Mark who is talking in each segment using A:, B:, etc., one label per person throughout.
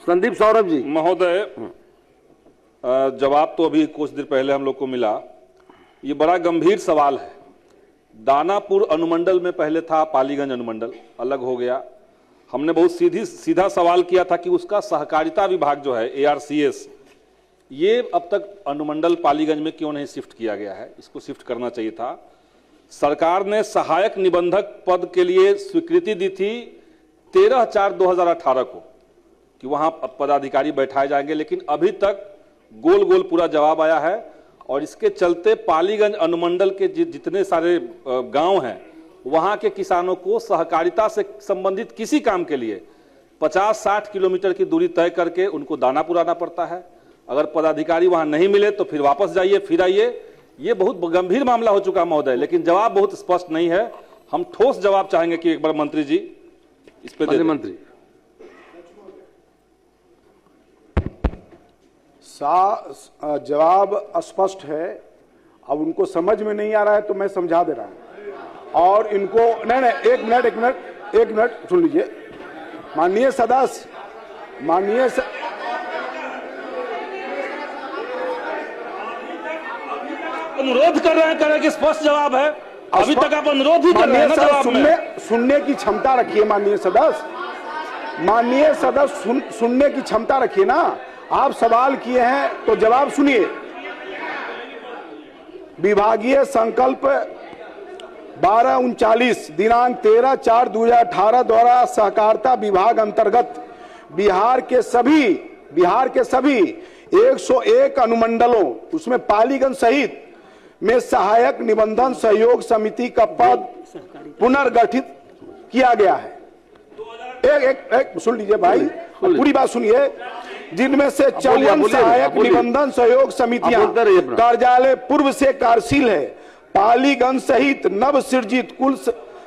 A: संदीप सौरभ जी।
B: महोदय, जवाब तो अभी कुछ देर पहले हम लोग को मिला। ये बड़ा गंभीर सवाल है। दानापुर अनुमंडल में पहले था, पालीगंज अनुमंडल अलग हो गया। हमने बहुत सीधा सवाल किया था कि उसका सहकारिता विभाग जो है ARCS, ये अब तक अनुमंडल पालीगंज में क्यों नहीं शिफ्ट किया गया है? इसको शिफ्ट करना चाहिए था। सरकार ने सहायक निबंधक पद के लिए स्वीकृति दी थी 13/4/2018 को कि वहां पदाधिकारी बैठाए जाएंगे, लेकिन अभी तक गोल गोल पूरा जवाब आया है। और इसके चलते पालीगंज अनुमंडल के जितने सारे गांव हैं, वहां के किसानों को सहकारिता से संबंधित किसी काम के लिए 50-60 किलोमीटर की दूरी तय करके उनको दानापुर आना पड़ता है। अगर पदाधिकारी वहां नहीं मिले तो फिर वापस जाइए, फिर आइए। ये बहुत गंभीर मामला हो चुका महोदय, लेकिन जवाब बहुत स्पष्ट नहीं है। हम ठोस जवाब चाहेंगे कि एक बार मंत्री जी इस पे दे दें।
A: मंत्री
C: जवाब स्पष्ट है। अब उनको समझ में नहीं आ रहा है तो मैं समझा दे रहा हूं। और इनको नहीं, एक मिनट सुन लीजिए। माननीय सदस्य,
B: अनुरोध कर रहे हैं कि स्पष्ट जवाब है। अभी तक आप अनुरोध ही कर रहे हैं ना जवाब में।
C: सुनने की क्षमता रखिए माननीय सदस्य, सुनने की क्षमता रखिए ना। आप सवाल किए हैं तो जवाब सुनिए। विभागीय संकल्प 1239 दिनांक 13/4/2018 द्वारा सहकारिता विभाग अंतर्गत बिहार के सभी 101 अनुमंडलों, उसमें पालीगंज सहित में सहायक निबंधन सहयोग समिति का पद पुनर्गठित किया गया है। एक सुन लीजिए भाई, पूरी बात सुनिए। जिनमें से 54 सहायक निबंधन सहयोग समितियां कार्यालय पूर्व से कार्यशील है। पालीगंज सहित नव सृजित कुल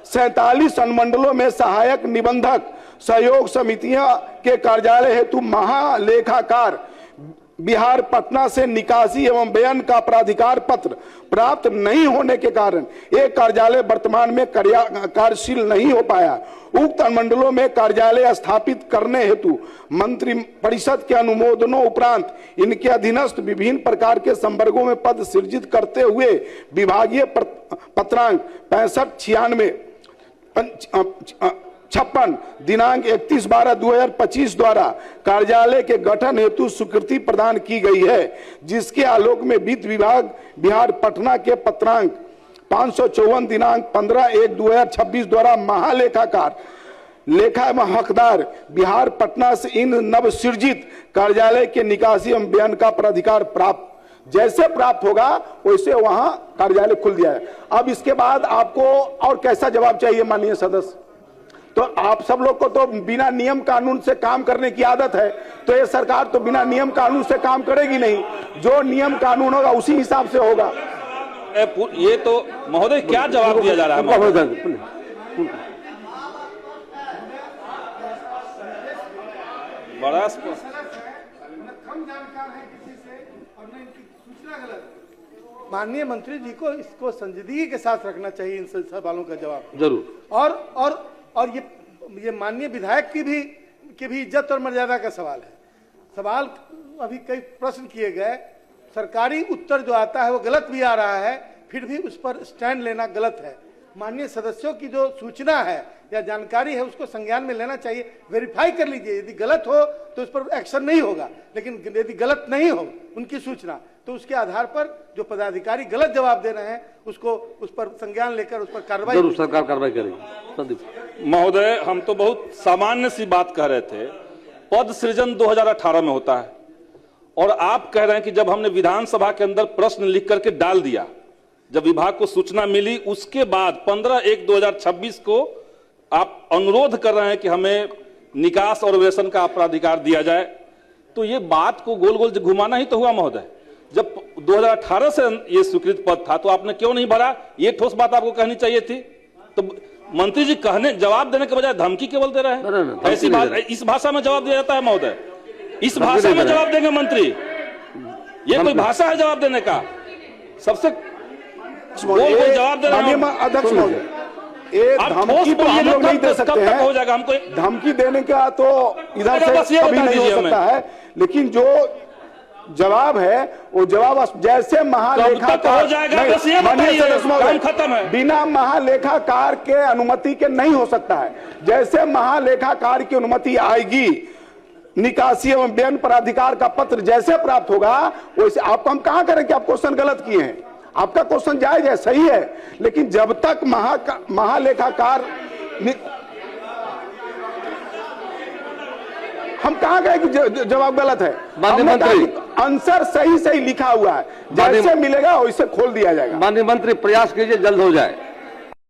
C: 47 अनुमंडलों में सहायक निबंधक सहयोग समितियां के कार्यालय हेतु महालेखाकार बिहार पटना से निकासी एवं व्ययन का प्राधिकार पत्र प्राप्त नहीं होने के कारण एक कार्यालय वर्तमान में कार्यशील नहीं हो पाया। उक्त अनुमंडलों में कार्यालय स्थापित करने हेतु मंत्री परिषद के अनुमोदनों उपरांत इनके अधीनस्थ विभिन्न प्रकार के संवर्गों में पद सृजित करते हुए विभागीय पत्रांक 65-96 दिनांक 31/12/2025 द्वारा कार्यालय के गठन हेतु स्वीकृति प्रदान की गई है, जिसके आलोक में वित्त विभाग बिहार पटना के पत्रांक 554 दिनांक 15/1/2026 द्वारा महालेखाकार लेखा एवं हकदार बिहार पटना से इन नव सृजित कार्यालय के निकासी एवं व्ययन का प्राधिकार प्राप्त होगा वैसे वहां कार्यालय खुल दिया है। अब इसके बाद आपको और कैसा जवाब चाहिए माननीय सदस्य? तो आप सब लोग को तो बिना नियम कानून से काम करने की आदत है, तो ये सरकार तो बिना नियम कानून से काम करेगी नहीं। जो नियम कानून होगा उसी हिसाब से होगा।
B: ये तो महोदय क्या जवाब दिया जा रहा है? बड़ा
D: माननीय मंत्री जी को इसको संजीदगी के साथ रखना चाहिए, इन सवालों का जवाब
A: जरूर।
D: और ये माननीय विधायक की भी इज्जत और मर्यादा का सवाल है। सवाल अभी कई प्रश्न किए गए, सरकारी उत्तर जो आता है वो गलत भी आ रहा है, फिर भी उस पर स्टैंड लेना गलत है। माननीय सदस्यों की जो सूचना है या जानकारी है उसको संज्ञान में लेना चाहिए, वेरीफाई कर लीजिए। यदि गलत हो तो उस पर एक्शन नहीं होगा, लेकिन यदि गलत नहीं हो उनकी सूचना तो उसके आधार पर जो पदाधिकारी गलत जवाब दे रहे हैं उसको उस पर संज्ञान लेकर उस पर कार्रवाई,
A: जरूर सरकार कार्रवाई करेगी। संदीप
B: महोदय, हम तो बहुत सामान्य सी बात कह रहे थे। पद सृजन 2018 में होता है और आप कह रहे हैं कि जब हमने विधानसभा के अंदर प्रश्न लिख करके डाल दिया, जब विभाग को सूचना मिली, उसके बाद 15/1/2026 को आप अनुरोध कर रहे हैं कि हमें निकास और वेतन का अपराधिकार दिया जाए। तो ये बात को गोल गोल घुमाना ही तो हुआ महोदय। जब 2018 से ये स्वीकृत पद था तो आपने क्यों नहीं भरा? ये ठोस बात आपको कहनी चाहिए थी। तो मंत्री जी जवाब देने के बजाय धमकी केवल दे रहे हैं। ऐसी बात इस भाषा में जवाब दिया जाता है महोदय? इस भाषा में जवाब देंगे मंत्री? ये कोई भाषा है जवाब देने का? सबसे गोल गोल जवाब दे रहे हैं
C: अध्यक्ष महोदय। एक
B: आप
C: धमकी
B: ठोस
C: तो
B: बोलिए
C: हम
B: ना,
C: लोग नहीं दे
B: कब
C: सकते
B: तक
C: हैं।
B: हो जाएगा हमको
C: धमकी देने का तो इधर
B: अरे बस
C: से
B: ये
C: कभी
B: बता
C: नहीं हो
B: दीजिए
C: सकता
B: हमें।
C: है, लेकिन जो जवाब है वो जवाब जैसे
B: कब तक
C: महालेखाकार
B: हो जाएगा?
C: नहीं,
B: बस ये
C: माननीय
B: बताइए,
C: सदस्य महोदय,
B: काम खत्म है।
C: बिना महालेखाकार के अनुमति के नहीं हो सकता है। जैसे महालेखाकार की अनुमति आएगी, निकासी एवं व्यय प्राधिकार का पत्र जैसे प्राप्त होगा, वैसे आपको हम कहां करें कि आप क्वेश्चन गलत किए हैं। आपका क्वेश्चन जायज है, सही है, लेकिन जब तक महालेखाकार हम कहां गए कि जवाब गलत है।
A: माननीय
C: हमने कहा
A: मंत्री।
C: कि आंसर सही सही लिखा हुआ है, जैसे मिलेगा वैसे खोल दिया जाएगा।
A: माननीय मंत्री प्रयास कीजिए जल्द हो जाए।